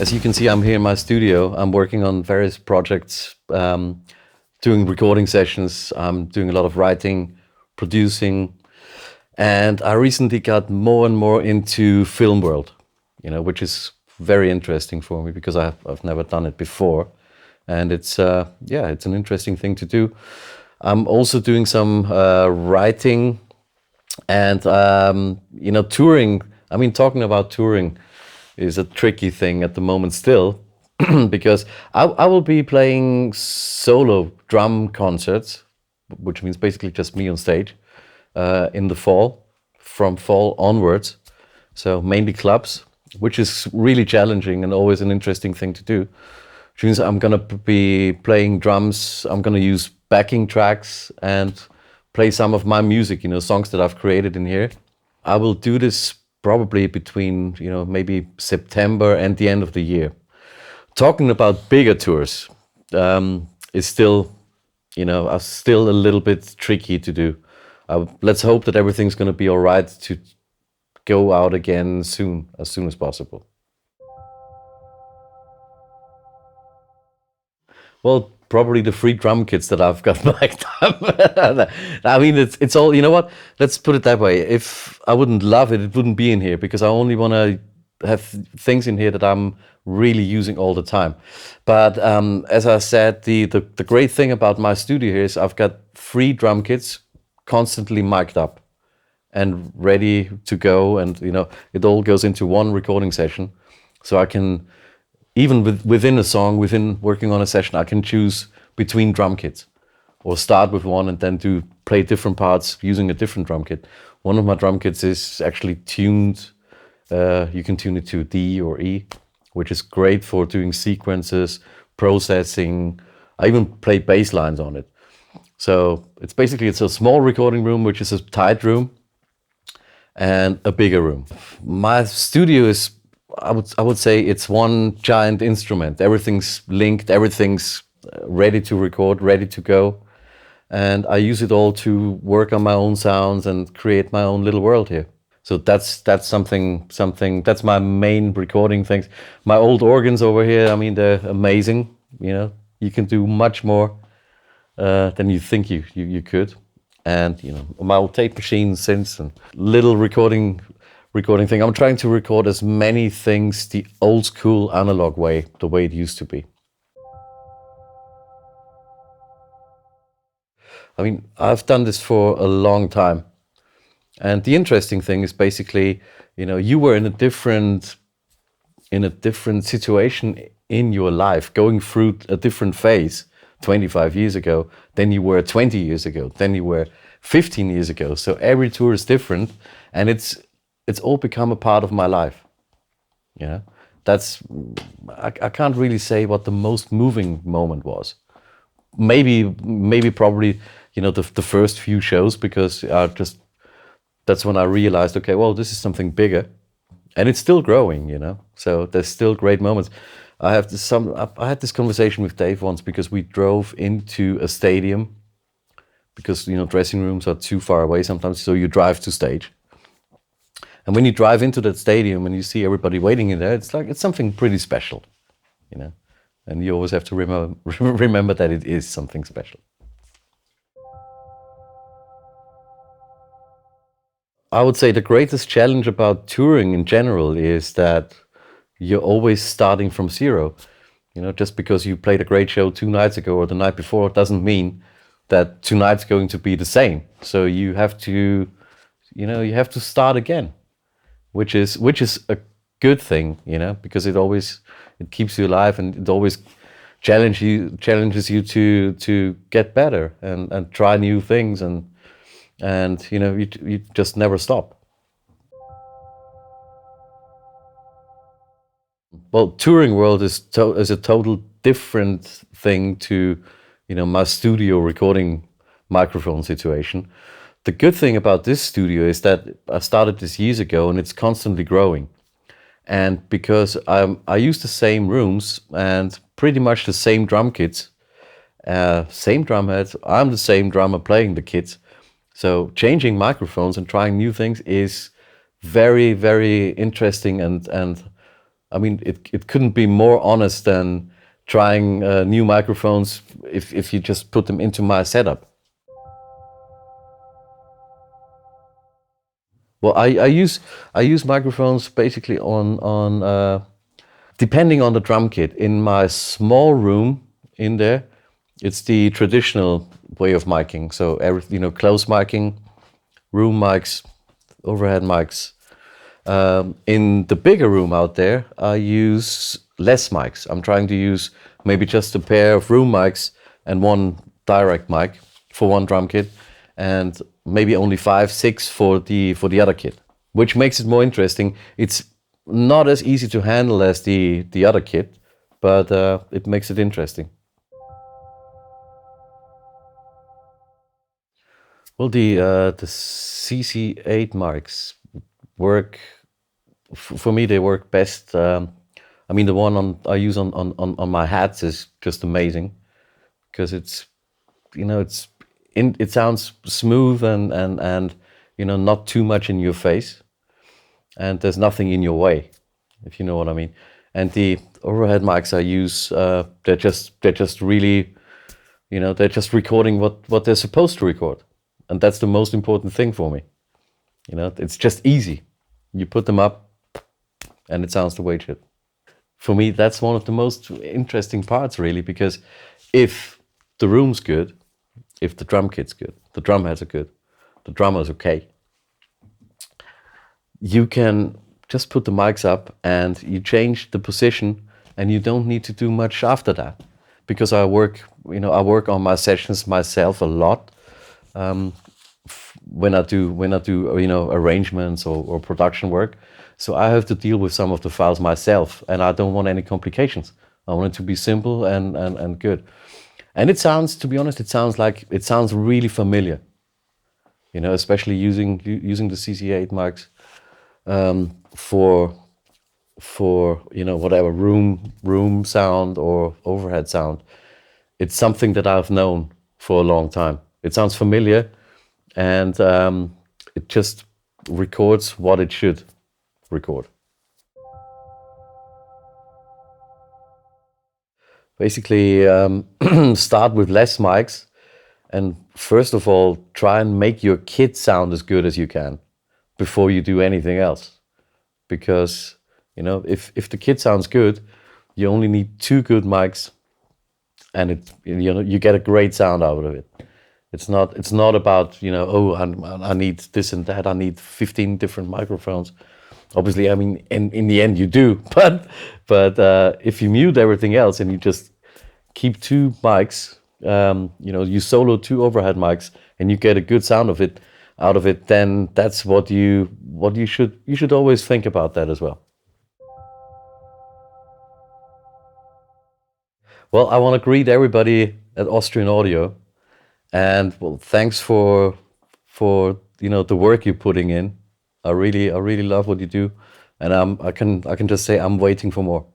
As you can see, I'm here in my studio. I'm working on various projects, doing recording sessions. I'm doing a lot of writing, producing, and I recently got more and more into film world, which is very interesting for me because I've never done it before, and it's an interesting thing to do. I'm also doing some writing and touring. I mean, talking about touring is a tricky thing at the moment still, because I will be playing solo drum concerts, which means basically just me on stage, in the fall, from fall onwards. So mainly clubs, which is really challenging and always an interesting thing to do. Which means I'm gonna be playing drums, I'm gonna use backing tracks and play some of my music, songs that I've created in here. I will do this probably between, maybe September and the end of the year. Talking about bigger tours is still, still a little bit tricky to do. Let's hope that everything's going to be all right to go out again soon as possible. Well, probably the free drum kits that I've got backed up. I mean, it's all, you know what? Let's put it that way. If I wouldn't love it, it wouldn't be in here, because I only want to have things in here that I'm really using all the time. But as I said, the great thing about my studio here is I've got free drum kits constantly mic'd up and ready to go. And, it all goes into one recording session. So I can, even within a song, within working on a session, I can choose between drum kits or start with one and then play different parts using a different drum kit. One of my drum kits is actually tuned. You can tune it to D or E, which is great for doing sequences, processing. I even play bass lines on it. So it's a small recording room, which is a tight room, and a bigger room. My studio is, I would say it's one giant instrument. Everything's linked, everything's ready to record, ready to go. And I use it all to work on my own sounds and create my own little world here. So that's something, that's my main recording things. My old organs over here, I mean, they're amazing. You can do much more than you think you could. And, my old tape machine, synths, and little recording thing. I'm trying to record as many things the old school analog way, the way it used to be. I mean, I've done this for a long time. And the interesting thing is basically, you were in a different situation in your life, going through a different phase 25 years ago than you were 20 years ago, than you were 15 years ago. So every tour is different, and it's all become a part of my life. I can't really say what the most moving moment was. Maybe probably, the first few shows, because that's when I realized, okay, well, this is something bigger, and it's still growing, So there's still great moments. I had this conversation with Dave once, because we drove into a stadium, because dressing rooms are too far away sometimes, so you drive to stage. And when you drive into that stadium and you see everybody waiting in there, it's something pretty special, And you always have to remember that it is something special. I would say the greatest challenge about touring in general is that you're always starting from zero. Just because you played a great show 2 nights ago or the night before doesn't mean that tonight's going to be the same. So you have to start again, which is a good thing, because it keeps you alive, and it always challenges you to get better and try new things, and you just never stop. Well, touring world is a total different thing to, my studio recording microphone situation. The good thing about this studio is that I started this years ago, and it's constantly growing. And because I use the same rooms and pretty much the same drum kits, same drum heads, I'm the same drummer playing the kits. So changing microphones and trying new things is very, very interesting and I mean, it couldn't be more honest than trying new microphones if you just put them into my setup. Well, I use microphones basically on depending on the drum kit. In my small room in there, it's the traditional way of miking. So close miking, room mics, overhead mics. In the bigger room out there, I use less mics. I'm trying to use maybe just a pair of room mics and one direct mic for one drum kit, and maybe only 5, 6 for the other kit, which makes it more interesting. It's not as easy to handle as the other kit, but it makes it interesting. Well, the CC8 mics work for me. They work best. I mean, the one I use on my hats is just amazing because it sounds smooth and not too much in your face, and there's nothing in your way, if you know what I mean. And the overhead mics I use, they're just really, they're just recording what they're supposed to record, and that's the most important thing for me. It's just easy. You put them up, and it sounds the way it should. For me, that's one of the most interesting parts, really, because if the room's good, if the drum kit's good, the drum heads are good, the drummer's okay, you can just put the mics up and you change the position, and you don't need to do much after that. Because I work on my sessions myself a lot. When I do arrangements or production work, so I have to deal with some of the files myself, and I don't want any complications. I want it to be simple and good. And it sounds, to be honest, it sounds really familiar. Especially using the CC8 mics for whatever room sound or overhead sound. It's something that I've known for a long time. It sounds familiar, and it just records what it should record. Basically, start with less mics, and first of all, try and make your kit sound as good as you can before you do anything else. Because if the kit sounds good, you only need 2 good mics, and you get a great sound out of it. It's not about I need this and that. I need 15 different microphones. Obviously, I mean, in the end you do, but if you mute everything else and you just keep 2 mics, you solo 2 overhead mics, and you get a good sound of it out of it, then that's what you should always think about that as well. Well, I want to greet everybody at Austrian Audio, and well, thanks for the work you're putting in. I really love what you do, and I can just say I'm waiting for more.